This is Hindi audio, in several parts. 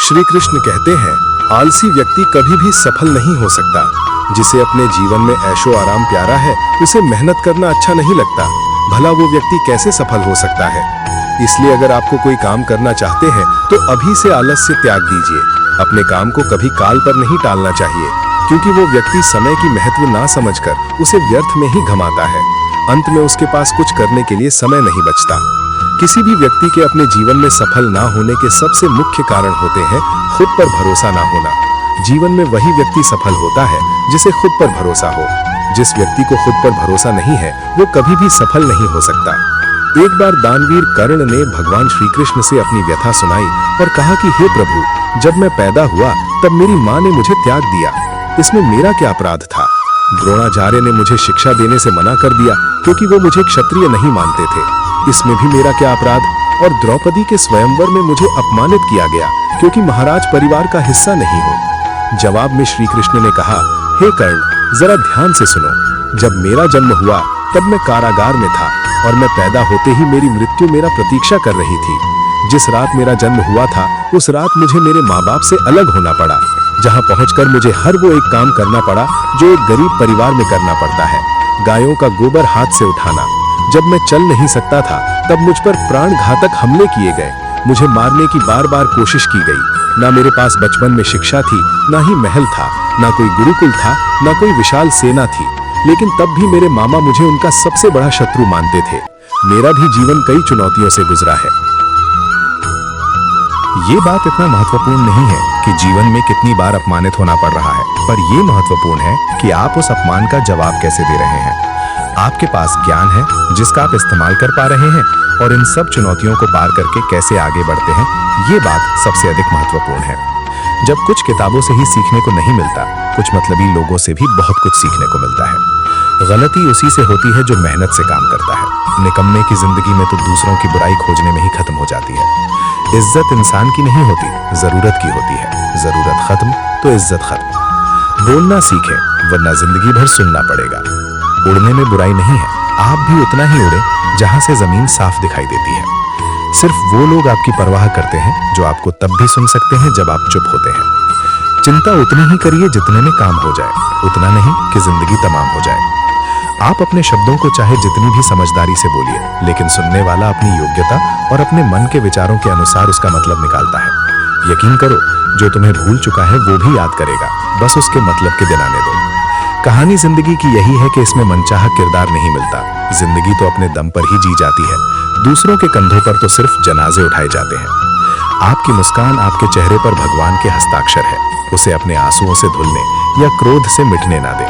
श्री कृष्ण कहते हैं, आलसी व्यक्ति कभी भी सफल नहीं हो सकता। जिसे अपने जीवन में ऐशो आराम प्यारा है, उसे मेहनत करना अच्छा नहीं लगता। भला वो व्यक्ति कैसे सफल हो सकता है? इसलिए अगर आपको कोई काम करना चाहते हैं तो अभी से आलस्य त्याग दीजिए। अपने काम को कभी काल पर नहीं टालना चाहिए, क्योंकि वो व्यक्ति समय की महत्व ना समझकर उसे व्यर्थ में ही घमाता है। अंत में उसके पास कुछ करने के लिए समय नहीं बचता। किसी भी व्यक्ति के अपने जीवन में सफल ना होने के सबसे मुख्य कारण होते हैं खुद पर भरोसा ना होना। जीवन में वही व्यक्ति सफल होता है जिसे खुद पर भरोसा हो। जिस व्यक्ति को खुद पर भरोसा नहीं है, वो कभी भी सफल नहीं हो सकता। एक बार दानवीर कर्ण ने भगवान श्री कृष्ण से अपनी व्यथा सुनाई और कहा कि हे प्रभु, जब मैं पैदा हुआ तब मेरी माँ ने मुझे त्याग दिया। इसमें मेरा क्या अपराध था? द्रोणाचार्य ने मुझे शिक्षा देने से मना कर दिया क्योंकि वो मुझे क्षत्रिय नहीं मानते थे। इसमें भी मेरा क्या अपराध? और द्रौपदी के स्वयंवर में मुझे अपमानित किया गया क्योंकि महाराज परिवार का हिस्सा नहीं हूँ। जवाब में श्री कृष्ण ने कहा, हे कर्ण, जरा ध्यान से सुनो। जब मेरा जन्म हुआ तब मैं कारागार में था और मैं पैदा होते ही मेरी मृत्यु मेरा प्रतीक्षा कर रही थी। जिस रात मेरा जन्म हुआ था उस रात मुझे मेरे माँ बाप से अलग होना पड़ा, जहाँ पहुंचकर मुझे हर वो एक काम करना पड़ा जो एक गरीब परिवार में करना पड़ता है। गायों का गोबर हाथ से उठाना। जब मैं चल नहीं सकता था तब मुझ पर प्राण घातक हमले किए गए। मुझे मारने की बार बार कोशिश की गई। ना मेरे पास बचपन में शिक्षा थी, ना ही महल था, ना कोई गुरुकुल था, ना कोई विशाल सेना थी। लेकिन तब भी मेरे मामा मुझे उनका सबसे बड़ा शत्रु मानते थे। मेरा भी जीवन कई चुनौतियों से गुजरा है। ये बात इतना महत्वपूर्ण नहीं है कि जीवन में कितनी बार अपमानित होना पड़ रहा है, पर यह महत्वपूर्ण है कि आप उस अपमान का जवाब कैसे दे रहे हैं। आपके पास ज्ञान है जिसका आप इस्तेमाल कर पा रहे हैं, और इन सब चुनौतियों को पार करके कैसे आगे बढ़ते हैं, ये बात सबसे अधिक महत्वपूर्ण है। जब कुछ किताबों से ही सीखने को नहीं मिलता, कुछ मतलबी लोगों से भी बहुत कुछ सीखने को मिलता है। गलती उसी से होती है जो मेहनत से काम करता है। निकम्मे की जिंदगी में तो दूसरों की बुराई खोजने में ही खत्म हो जाती है। इज्जत इंसान की नहीं होती, जरूरत की होती है। जरूरत खत्म तो इज्जत खत्म। बोलना सीखें, वरना जिंदगी भर सुनना पड़ेगा। उड़ने में बुराई नहीं है, आप भी उतना ही उड़े जहां से जमीन साफ दिखाई देती है। सिर्फ वो लोग आपकी परवाह करते हैं जो आपको तब भी सुन सकते हैं जब आप चुप होते हैं। चिंता उतनी ही करिए जितने में काम हो जाए, उतना नहीं कि जिंदगी तमाम हो जाए। आप अपने शब्दों को चाहे जितनी भी समझदारी से बोलिए, लेकिन सुनने वाला अपनी योग्यता और अपने मन के विचारों के अनुसार उसका मतलब निकालता है। यकीन करो, जो तुम्हें भूल चुका है वो भी याद करेगा, बस उसके मतलब के दिन आने दो। कहानी जिंदगी की यही है कि इसमें मनचाहा किरदार नहीं मिलता। जिंदगी तो अपने दम पर ही जी जाती है। दूसरों के कंधों पर तो सिर्फ जनाजे उठाए जाते हैं। आपकी मुस्कान आपके चेहरे पर भगवान के हस्ताक्षर है। उसे अपने आंसुओं से धुलने या क्रोध से मिटने ना दे।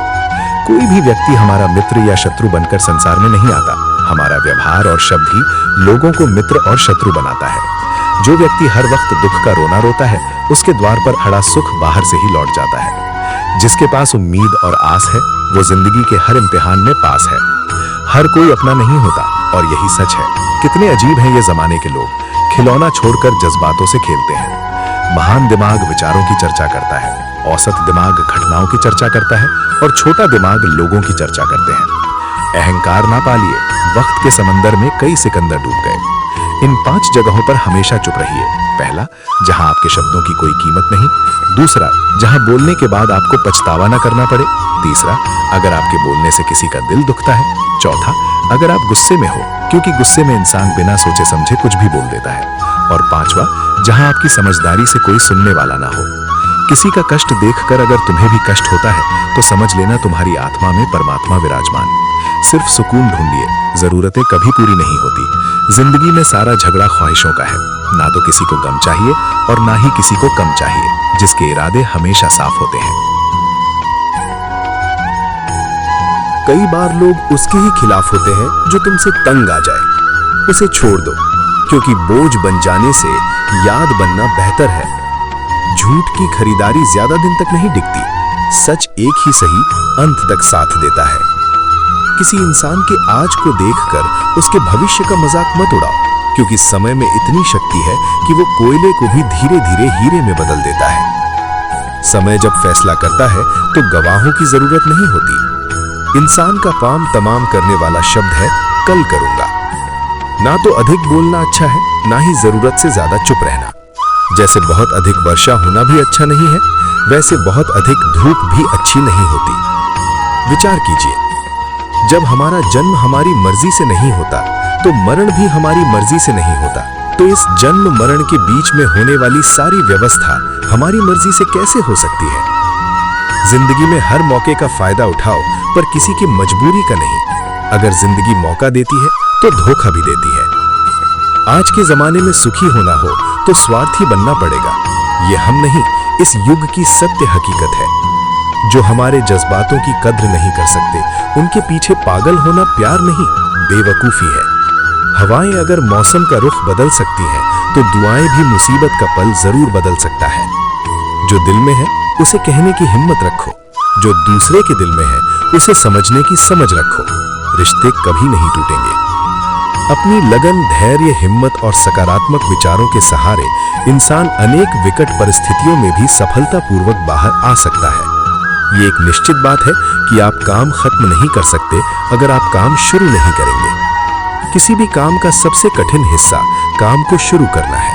कोई भी व्यक्ति हमारा मित्र या शत्रु बनकर संसार में नहीं आता। हमारा व्यवहार और शब्द ही लोगों को मित्र और शत्रु बनाता है। जो व्यक्ति हर वक्त दुख का रोना रोता है, उसके द्वार पर अड़ा सुख बाहर से ही लौट जाता है। जिसके पास उम्मीद और आस है, वो जिंदगी के हर इम्तिहान में पास है। हर कोई अपना नहीं होता, और यही सच है। कितने अजीब हैं ये जमाने के लोग, खिलौना छोड़कर जज्बातों से खेलते हैं। महान दिमाग विचारों की चर्चा करता है, औसत दिमाग घटनाओं की चर्चा करता है, और छोटा दिमाग लोगों की चर्चा करते हैं। अहंकार ना पालिए, वक्त के समंदर में कई सिकंदर डूब गए। इन 5 जगहों पर हमेशा चुप रहिए। पहला, जहां आपके शब्दों की कोई कीमत नहीं। दूसरा, जहां बोलने के बाद आपको पछतावा ना करना पड़े। तीसरा, अगर आपके बोलने से किसी का दिल दुखता है। चौथा, अगर आप गुस्से में हो, क्योंकि गुस्से में इंसान बिना सोचे समझे कुछ भी बोल देता है। और पांचवा, जहां आपकी समझदारी से कोई सुनने वाला ना हो। किसी का कष्ट देखकर अगर तुम्हें भी कष्ट होता है तो समझ लेना तुम्हारी आत्मा में परमात्मा विराजमान। सिर्फ सुकून ढूंढिए, जरूरतें कभी पूरी नहीं होती। जिंदगी में सारा झगड़ा ख्वाहिशों का है। ना तो किसी को गम चाहिए और ना ही किसी को कम चाहिए, जिसके इरादे हमेशा साफ होते हैं। कई बार लोग उसके ही खिलाफ होते हैं जो तुमसे तंग आ जाए। उसे छोड़ दो, क्योंकि बोझ बन जाने से याद बनना बेहतर है। झूठ की खरीदारी ज्यादा दिन तक नहीं टिकती। सच एक ही सही अंत तक साथ देता है। किसी इंसान के आज को देखकर उसके भविष्य का मजाक मत उड़ाओ, क्योंकि समय में इतनी शक्ति है कि वो कोयले को भी धीरे धीरे हीरे में बदल देता है। समय जब फैसला करता है तो गवाहों की जरूरत नहीं होती। इंसान का काम तमाम करने वाला शब्द है कल करूंगा। ना तो अधिक बोलना अच्छा है, ना ही जरूरत से ज्यादा चुप रहना। जैसे बहुत अधिक वर्षा होना भी अच्छा नहीं है, वैसे बहुत अधिक धूप भी अच्छी नहीं होती। विचार कीजिए, जब हमारा जन्म हमारी मर्जी से नहीं होता तो मरण भी हमारी मर्जी से नहीं होता। तो इस जन्म मरण के बीच में होने वाली सारी व्यवस्था हमारी मर्जी से कैसे हो सकती है? जिंदगी में हर मौके का फायदा उठाओ, पर किसी की मजबूरी का नहीं। अगर जिंदगी मौका देती है तो धोखा भी देती है। आज के जमाने में सुखी होना हो तो स्वार्थी बनना पड़ेगा। ये हम नहीं, इस युग की सत्य हकीकत है। जो हमारे जज्बातों की कद्र नहीं कर सकते, उनके पीछे पागल होना प्यार नहीं, बेवकूफी है। हवाएं अगर मौसम का रुख बदल सकती हैं, तो दुआएं भी मुसीबत का पल जरूर बदल सकता है। जो दिल में है उसे कहने की हिम्मत रखो, जो दूसरे के दिल में है उसे समझने की समझ रखो। रिश्ते कभी नहीं टूटेंगे। अपनी लगन, धैर्य, हिम्मत और सकारात्मक विचारों के सहारे इंसान अनेक विकट परिस्थितियों में भी सफलतापूर्वक बाहर आ सकता है। ये एक निश्चित बात है कि आप काम खत्म नहीं कर सकते अगर आप काम शुरू नहीं करेंगे। किसी भी काम का सबसे कठिन हिस्सा काम को शुरू करना है।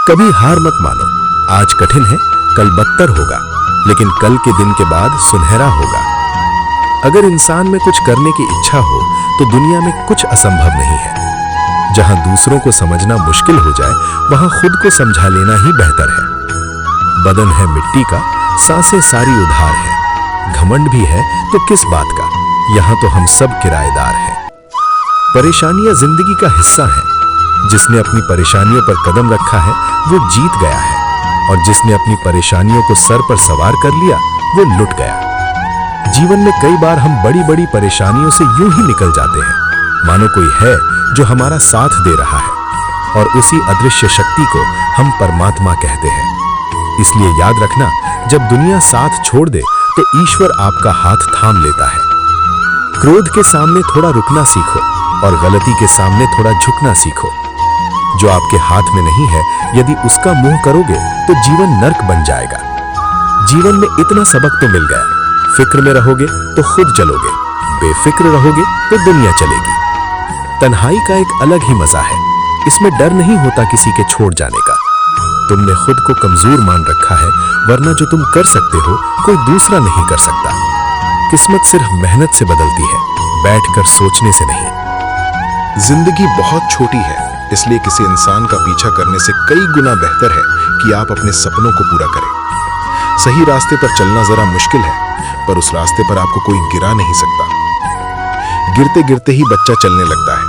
कभी हार मत मानो। आज कठिन है, कल बदतर होगा, लेकिन कल के दिन के बाद सुनहरा होगा। अगर इंसान में कुछ करने की इच्छा हो तो दुनिया में कुछ असंभव नहीं है। जहां दूसरों को समझना मुश्किल हो जाए, वहां खुद को समझा लेना ही बेहतर है। बदन है मिट्टी का, सांसें सारी उधार है। घमंड भी है तो किस बात का, यहां तो हम सब किराएदार हैं। परेशानियां जिंदगी का हिस्सा है। जिसने अपनी परेशानियों पर कदम रखा है वो जीत गया है, और जिसने अपनी परेशानियों को सर पर सवार कर लिया वो लुट गया। जीवन में कई बार हम बड़ी बड़ी परेशानियों से यूं ही निकल जाते हैं, मानो कोई है जो हमारा साथ दे रहा है, और उसी अदृश्य शक्ति को हम परमात्मा कहते हैं। इसलिए याद रखना, जब दुनिया साथ छोड़ दे तो ईश्वर आपका हाथ थाम लेता है। क्रोध के सामने थोड़ा रुकना सीखो, और गलती के सामने थोड़ा झुकना सीखो। जो आपके हाथ में नहीं है, यदि उसका मुंह करोगे तो जीवन नर्क बन जाएगा। जीवन में इतना सबक तो मिल गया। फिक्र में रहोगे तो खुद चलोगे, बेफिक्र रहोगे तो दुनिया चलेगी। तन्हाई का एक अलग ही मजा है। इसमें डर नहीं होता किसी के छोड़ जाने का। तुमने खुद को कमजोर मान रखा है, वरना जो तुम कर सकते हो कोई दूसरा नहीं कर सकता। किस्मत सिर्फ मेहनत से बदलती है, बैठकर सोचने से नहीं। जिंदगी बहुत छोटी है, इसलिए किसी इंसान का पीछा करने से कई गुना बेहतर है कि आप अपने सपनों को पूरा करें। सही रास्ते पर चलना जरा मुश्किल है, पर उस रास्ते पर आपको कोई गिरा नहीं सकता। गिरते गिरते ही बच्चा चलने लगता है,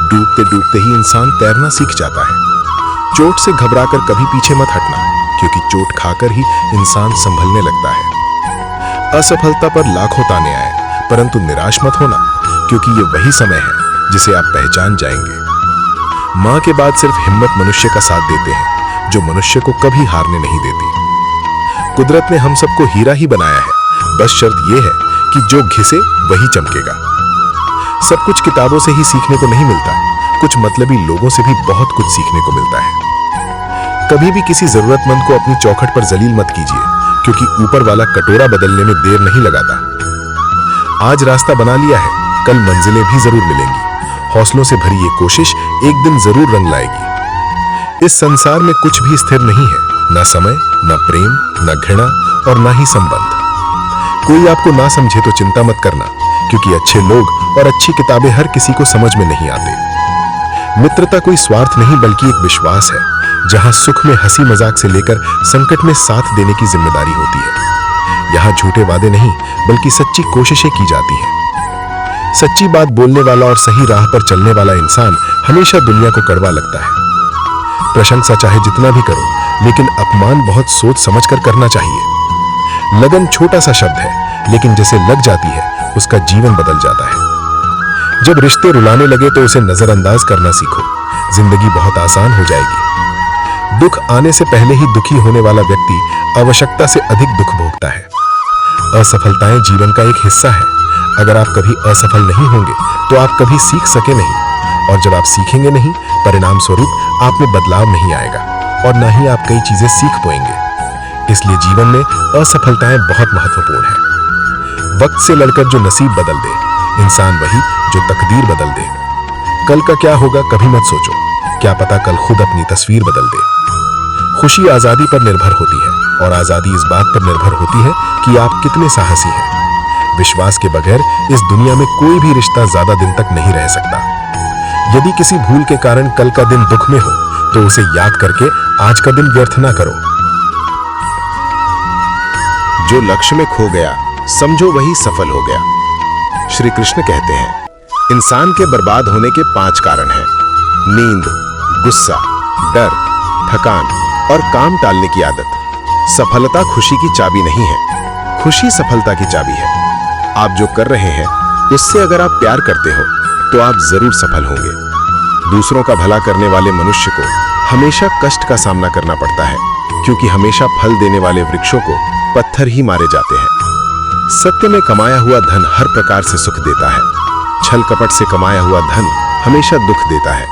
डूबते डूबते ही इंसान तैरना सीख जाता है। चोट से घबराकर कभी पीछे मत हटना, क्योंकि चोट खाकर ही इंसान संभलने लगता है। असफलता पर लाखों ताने आए, परंतु निराश मत होना, क्योंकि ये वही समय है जिसे आप पहचान जाएंगे। मां के बाद सिर्फ हिम्मत मनुष्य का साथ देते हैं, जो मनुष्य को कभी हारने नहीं देती। कुदरत ने हम सबको हीरा ही बनाया है, बस शर्त यह है कि जो घिसे वही चमकेगा। सब कुछ किताबों से ही सीखने को नहीं मिलता, कुछ मतलबी लोगों से भी बहुत कुछ सीखने को मिलता है। कभी भी किसी जरूरतमंद को अपनी चौखट पर जलील मत कीजिए, क्योंकि ऊपर वाला कटोरा बदलने में देर नहीं लगाता। आज रास्ता बना लिया है, कल मंजिलें भी जरूर मिलेंगी। हौसलों से भरी ये कोशिश एक दिन जरूर रंग लाएगी। इस संसार में कुछ भी स्थिर नहीं है, ना समय, ना प्रेम, ना घृणा और ना ही संबंध। कोई आपको ना समझे तो चिंता मत करना, क्योंकि अच्छे लोग और अच्छी किताबें हर किसी को समझ में नहीं आते। मित्रता कोई स्वार्थ नहीं, बल्कि एक विश्वास है, जहां सुख में हंसी मजाक से लेकर संकट में साथ देने की जिम्मेदारी होती है। यहाँ झूठे वादे नहीं, बल्कि सच्ची कोशिशें की जाती हैं। सच्ची बात बोलने वाला और सही राह पर चलने वाला इंसान हमेशा दुनिया को कड़वा लगता है। प्रशंसा चाहे जितना भी करो, लेकिन अपमान बहुत सोच समझकर करना चाहिए। लगन छोटा सा शब्द है, लेकिन जैसे लग जाती है उसका जीवन बदल जाता है। जब रिश्ते रुलाने लगे तो उसे नजरअंदाज करना सीखो, जिंदगी बहुत आसान हो जाएगी। दुख आने से पहले ही दुखी होने वाला व्यक्ति आवश्यकता से अधिक दुख भोगता है। असफलताएं जीवन का एक हिस्सा है। अगर आप कभी असफल नहीं होंगे तो आप कभी सीख सके नहीं, और जब आप सीखेंगे नहीं, परिणाम स्वरूप आप में बदलाव नहीं आएगा, और न ही आप कई चीजें सीख पाएंगे। इसलिए जीवन में असफलताएं बहुत महत्वपूर्ण है। वक्त से लड़कर जो नसीब बदल दे, इंसान वही जो तकदीर बदल दे। कल का क्या होगा कभी मत सोचो, क्या पता कल खुद अपनी तस्वीर बदल दे। खुशी आजादी पर निर्भर होती है और आजादी इस बात पर निर्भर होती है कि आप कितने साहसी हैं। विश्वास के बगैर इस दुनिया में कोई भी रिश्ता ज्यादा दिन तक नहीं रह सकता। यदि किसी भूल के कारण कल का दिन दुख में हो तो उसे याद करके आज का दिन व्यर्थ ना करो। जो लक्ष्य में खो गया समझो वही सफल हो गया। श्री कृष्ण कहते हैं, इंसान के बर्बाद होने के 5 कारण हैं: नींद, गुस्सा, डर, थकान और काम टालने की आदत। सफलता खुशी की चाबी नहीं है, खुशी सफलता की चाबी है। आप जो कर रहे हैं उससे अगर आप प्यार करते हो तो आप जरूर सफल होंगे। दूसरों का भला करने वाले मनुष्य को हमेशा कष्ट का सामना करना पड़ता है, क्योंकि हमेशा फल देने वाले वृक्षों को पत्थर ही मारे जाते हैं। सत्य में कमाया हुआ धन हर प्रकार से सुख देता है, छल कपट से कमाया हुआ धन हमेशा दुख देता है।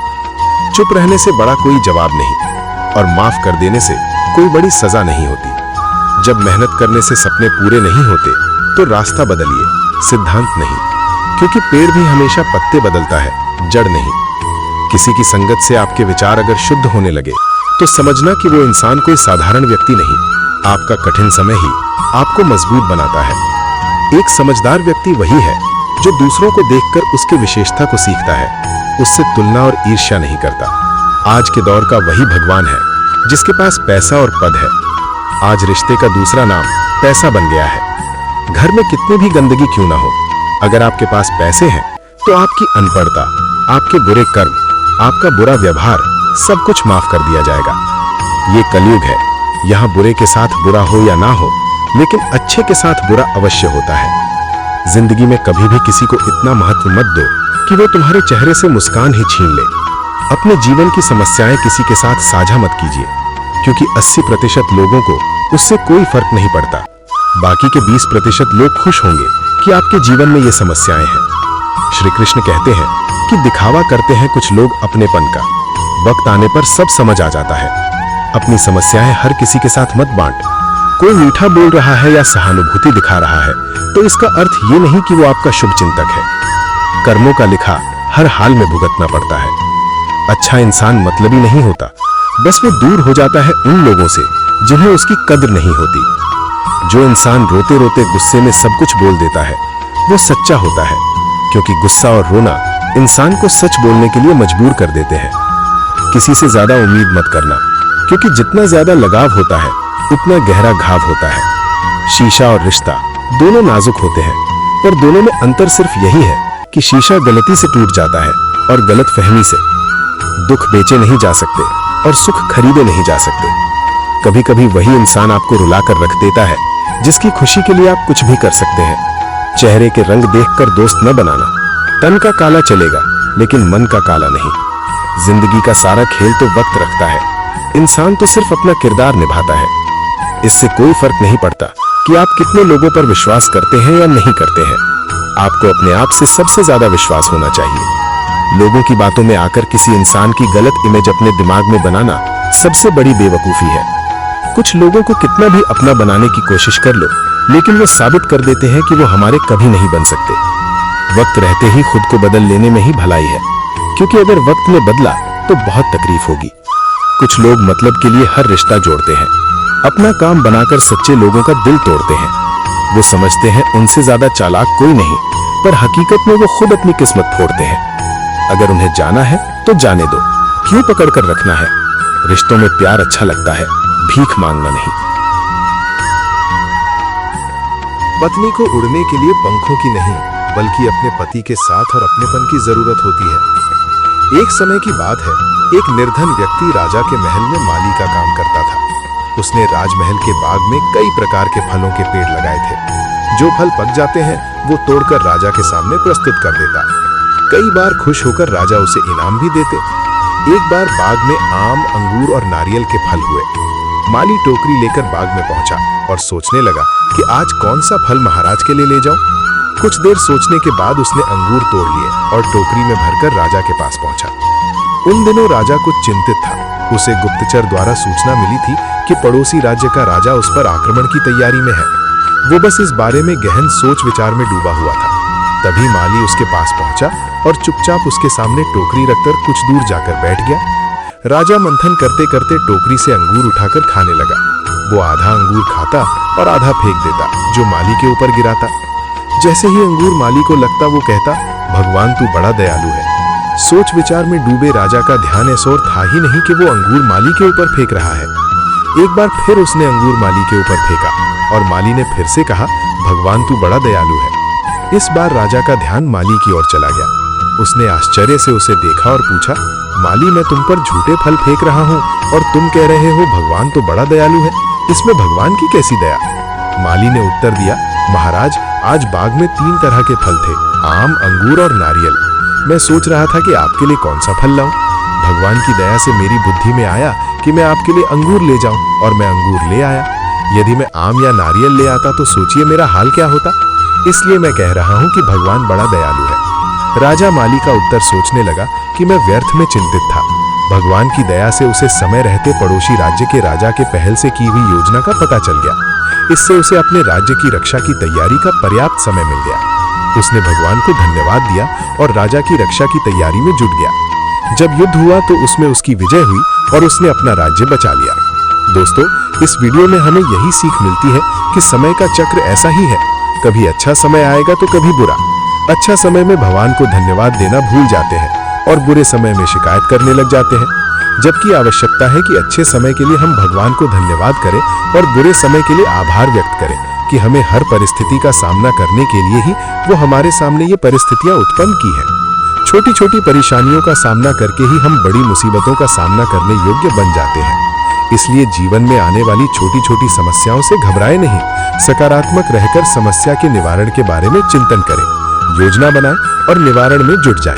चुप रहने से बड़ा कोई जवाब नहीं और माफ कर देने से कोई बड़ी सजा नहीं होती। जब मेहनत करने से सपने पूरे नहीं होते तो रास्ता बदलिए, सिद्धांत नहीं, क्योंकि पेड़ भी हमेशा पत्ते बदलता है, जड़ नहीं। किसी की संगत से आपके विचार अगर शुद्ध होने लगे तो समझना कि वो इंसान कोई साधारण व्यक्ति नहीं, आपका कठिन समय ही आपको मजबूत बनाता है। एक समझदार व्यक्ति वही है जो दूसरों को देखकर उसकी विशेषता को सीखता है, उससे तुलना और ईर्ष्या नहीं करता। आज के दौर का वही भगवान है जिसके पास पैसा और पद है। आज रिश्ते का दूसरा नाम पैसा बन गया है। घर में कितनी भी गंदगी क्यों ना हो, अगर आपके पास पैसे हैं तो आपकी अनपढ़ता, आपके बुरे कर्म, आपका बुरा व्यवहार सब कुछ माफ कर दिया जाएगा। ये कलयुग है, यहाँ बुरे के साथ बुरा हो या ना हो, लेकिन अच्छे के साथ बुरा अवश्य होता है। जिंदगी में कभी भी किसी को इतना महत्व मत दो कि वो तुम्हारे चेहरे से मुस्कान ही छीन ले। अपने जीवन की समस्याएं किसी के साथ साझा मत कीजिए, क्योंकि 80% लोगों को उससे कोई फर्क नहीं पड़ता। बाकी के 20% लोग खुश होंगे कि आपके जीवन में ये समस्याएं हैं। श्री कृष्ण कहते हैं कि दिखावा करते हैं कुछ लोग अपनेपन का, वक्त आने पर सब समझ आ जाता है। अपनी समस्याएं हर किसी के साथ मत बांट। कोई मीठा बोल रहा है या सहानुभूति दिखा रहा है तो इसका अर्थ ये नहीं कि वो आपका शुभ चिंतक है। कर्मों का लिखा हर हाल में भुगतना पड़ता है। अच्छा इंसान मतलबी नहीं होता, बस वो दूर हो जाता है उन लोगों से जिन्हें उसकी कद्र नहीं होती। जो इंसान रोते रोते गुस्से में सब कुछ बोल देता है वो सच्चा होता है, क्योंकि गुस्सा और रोना इंसान को सच बोलने के लिए मजबूर कर देते हैं। किसी से ज्यादा उम्मीद मत करना, क्योंकि जितना ज्यादा लगाव होता है उतना गहरा घाव होता है। शीशा और रिश्ता दोनों नाजुक होते हैं, पर दोनों में अंतर सिर्फ यही है कि शीशा गलती से टूट जाता है और गलत फहमी से। दुख बेचे नहीं जा सकते और सुख खरीदे नहीं जा सकते। कभी कभी वही इंसान आपको रुलाकर रख देता है जिसकी खुशी के लिए आप कुछ भी कर सकते हैं। चेहरे के रंग देखकर दोस्त न बनाना। तन का काला चलेगा लेकिन मन का काला नहीं। जिंदगी का सारा खेल तो वक्त रखता है, इंसान तो सिर्फ अपना किरदार निभाता है। इससे कोई फर्क नहीं पड़ता कि आप कितने लोगों पर विश्वास करते हैं या नहीं करते हैं। आपको अपने आप से सबसे ज्यादा विश्वास होना चाहिए। लोगों की बातों में आकर किसी इंसान की गलत इमेज अपने दिमाग में बनाना सबसे बड़ी बेवकूफी है। कुछ लोगों को कितना भी अपना बनाने की कोशिश कर लो, लेकिन वो साबित कर देते हैं कि वो हमारे कभी नहीं बन सकते। वक्त रहते ही खुद को बदल लेने में ही भलाई है, क्योंकि अगर वक्त ने बदला तो बहुत तकलीफ होगी। कुछ लोग मतलब के लिए हर रिश्ता जोड़ते हैं, अपना काम बनाकर सच्चे लोगों का दिल तोड़ते हैं। वो समझते हैं उनसे ज्यादा चालाक कोई नहीं, पर हकीकत में वो खुद अपनी किस्मत फोड़ते हैं। अगर उन्हें जाना है तो जाने दो, क्यों पकड़ कर रखना है। रिश्तों में प्यार अच्छा लगता है, भीख मांगना नहीं। पत्नी को उड़ने के लिए पंखों की नहीं, बल्कि अपने पति के साथ और अपनेपन की जरूरत होती है। एक समय की बात है, एक निर्धन व्यक्ति राजा के महल में माली का काम करता था। उसने राजमहल के बाग में कई प्रकार के फलों के पेड़ लगाए थे। जो फल पक जाते हैं वो तोड़कर राजा के सामने प्रस्तुत कर देता। कई बार खुश होकर राजा उसे इनाम भी देते। एक बार बाग में आम, अंगूर और नारियल के फल हुए। माली टोकरी लेकर बाग में पहुंचा और सोचने लगा कि आज कौन सा फल महाराज के लिए ले जाऊं। कुछ देर सोचने के बाद उसने अंगूर तोड़ लिए और टोकरी में भरकर राजा के पास पहुंचा। उन दिनों राजा कुछ चिंतित था। उसे गुप्तचर द्वारा सूचना मिली थी कि पड़ोसी राज्य का राजा उस पर आक्रमण की तैयारी में है। वो बस इस बारे में गहन सोच विचार में डूबा हुआ था। तभी माली उसके पास पहुंचा और चुपचाप उसके सामने टोकरी रखकर कुछ दूर जाकर बैठ गया। राजा मंथन करते करते टोकरी से अंगूर उठाकर खाने लगा। वो आधा अंगूर खाता और आधा फेंक देता, जो माली के ऊपर गिराता। जैसे ही अंगूर माली को लगता, वो कहता, भगवान तू बड़ा दयालु है। सोच विचार में डूबे राजा का ध्यान ऐसा और था ही नहीं कि वो अंगूर माली के ऊपर फेंक रहा है। एक बार फिर उसने अंगूर माली के ऊपर फेंका और माली ने फिर से कहा, भगवान तू बड़ा दयालु है। इस बार राजा का ध्यान माली की ओर चला गया। उसने आश्चर्य से उसे देखा और पूछा, माली मैं तुम पर झूठे फल फेंक रहा हूँ और तुम कह रहे हो भगवान तो बड़ा दयालु है, इसमें भगवान की कैसी दया? माली ने उत्तर दिया, महाराज आज बाग में 3 तरह के फल थे, आम, अंगूर और नारियल। मैं सोच रहा था कि आपके लिए कौन सा फल लाऊं। भगवान की दया से मेरी बुद्धि में आया कि मैं आपके लिए अंगूर ले जाऊं और मैं अंगूर ले आया। यदि मैं आम या नारियल ले आता तो सोचिए मेरा हाल क्या होता। इसलिए मैं कह रहा हूं कि भगवान बड़ा दयालु है। राजा माली का उत्तर सोचने लगा कि मैं व्यर्थ में चिंतित था। भगवान की दया से उसे समय रहते पड़ोसी राज्य के राजा के पहल से की हुई योजना का पता चल गया। इससे उसे अपने राज्य की रक्षा की तैयारी का पर्याप्त समय मिल गया। उसने भगवान को धन्यवाद दिया और राजा की रक्षा की तैयारी में जुट गया। जब युद्ध हुआ तो उसमें उसकी विजय हुई और उसने अपना राज्य बचा लिया। दोस्तों, इस वीडियो में हमें यही सीख मिलती है कि समय का चक्र ऐसा ही है, कभी अच्छा समय आएगा तो कभी बुरा। अच्छा समय में भगवान को धन्यवाद देना भूल जाते हैं और बुरे समय में शिकायत करने लग जाते हैं, जबकि आवश्यकता है कि अच्छे समय के लिए हम भगवान को धन्यवाद करें और बुरे समय के लिए आभार व्यक्त करें कि हमें हर परिस्थिति का सामना करने के लिए ही वो हमारे सामने ये परिस्थितियां उत्पन्न की हैं। छोटी छोटी परेशानियों का सामना करके ही हम बड़ी मुसीबतों का सामना करने योग्य बन जाते हैं। इसलिए जीवन में आने वाली छोटी छोटी समस्याओं से घबराएं नहीं, सकारात्मक रहकर समस्या के निवारण के बारे में चिंतन करें, योजना बनाएं और निवारण में जुट जाएं।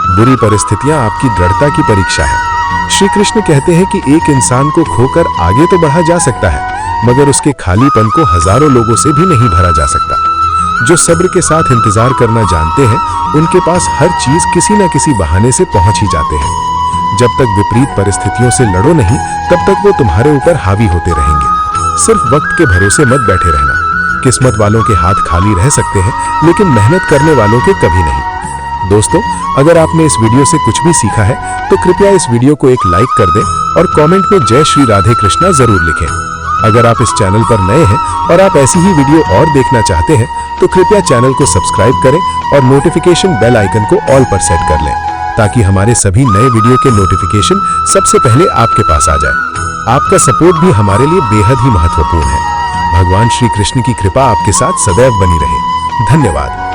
बुरी परिस्थितियां आपकी दृढ़ता की परीक्षा है। श्री कृष्ण कहते हैं कि एक इंसान को खोकर आगे तो बढ़ा जा सकता है, मगर उसके खालीपन को हजारों लोगों से भी नहीं भरा जा सकता। जो सब्र के साथ इंतजार करना जानते हैं, उनके पास हर चीज किसी न किसी बहाने से पहुंच ही जाते हैं। जब तक विपरीत परिस्थितियों से लड़ो नहीं, तब तक वो तुम्हारे ऊपर हावी होते रहेंगे। सिर्फ वक्त के भरोसे मत बैठे रहना। किस्मत वालों के हाथ खाली रह सकते हैं, लेकिन मेहनत करने वालों के कभी नहीं। दोस्तों, अगर आपने इस वीडियो से कुछ भी सीखा है तो कृपया इस वीडियो को एक लाइक कर दें और कमेंट में जय श्री राधे कृष्णा जरूर लिखें। अगर आप इस चैनल पर नए हैं और आप ऐसी ही वीडियो और देखना चाहते हैं तो कृपया चैनल को सब्सक्राइब करें और नोटिफिकेशन बेल आइकन को ऑल पर सेट कर लें, ताकि हमारे सभी नए वीडियो के नोटिफिकेशन सबसे पहले आपके पास आ जाए। आपका सपोर्ट भी हमारे लिए बेहद ही महत्वपूर्ण है। भगवान श्री कृष्ण की कृपा आपके साथ सदैव बनी रहे। धन्यवाद।